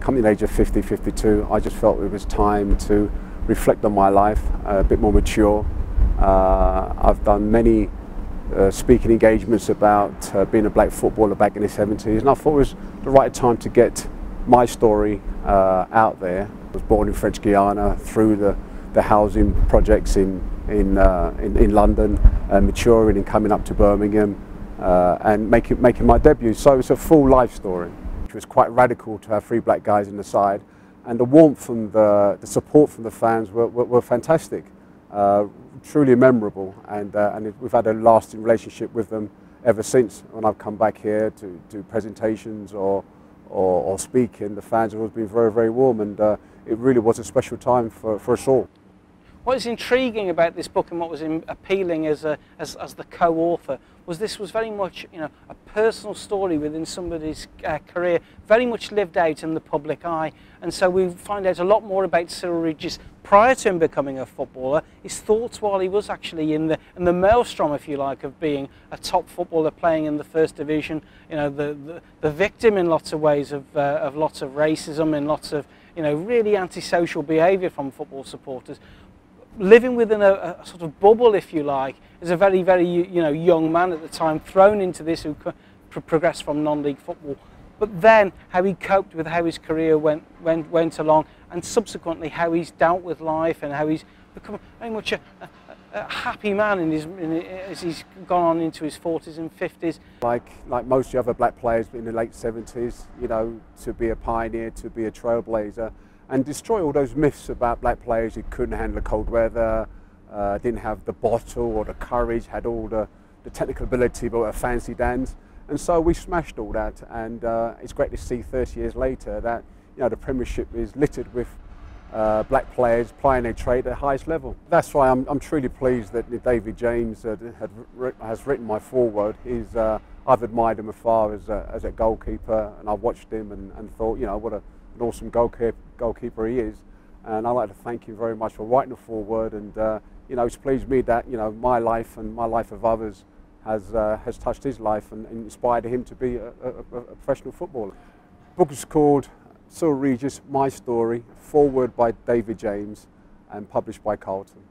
Coming the age of 50, 52, I just felt it was time to reflect on my life, a bit more mature. I've done many speaking engagements about being a black footballer back in the 70s, and I thought it was the right time to get my story out there. I was born in French Guiana through the housing projects in London, maturing and coming up to Birmingham and making my debut. So it's a full life story. It was quite radical to have 3 black guys in the side, and the warmth and the support from the fans were fantastic, truly memorable, and we've had a lasting relationship with them ever since. When I've come back here to do presentations or speaking, the fans have always been very, very warm, and it really was a special time for us all. What is intriguing about this book and what was appealing as the co-author was this was very much, a personal story within somebody's career, very much lived out in the public eye. And so we find out a lot more about Cyrille Regis prior to him becoming a footballer, his thoughts while he was actually in the maelstrom, if you like, of being a top footballer playing in the first division. The victim in lots of ways of lots of racism and lots of really antisocial behaviour from football supporters. Living within a sort of bubble, if you like, as a very, very young man at the time, thrown into this, who progressed from non-league football. But then how he coped with how his career went along, and subsequently how he's dealt with life and how he's become very much a happy man as he's gone on into his 40s and 50s. Like most of the other black players in the late 70s, to be a pioneer, to be a trailblazer, and destroy all those myths about black players who couldn't handle the cold weather, didn't have the bottle or the courage, had all the technical ability but were fancy dans. And so we smashed all that, and it's great to see 30 years later that the Premiership is littered with black players playing their trade at the highest level. That's why I'm truly pleased that David James has written my foreword. I've admired him afar as a goalkeeper, and I've watched him and thought, what an awesome goalkeeper he is. And I'd like to thank him very much for writing the foreword, and it's pleased me that my life and my life of others has touched his life and inspired him to be a professional footballer. The book is called Cyrille Regis, My Story, foreword by David James and published by Carlton.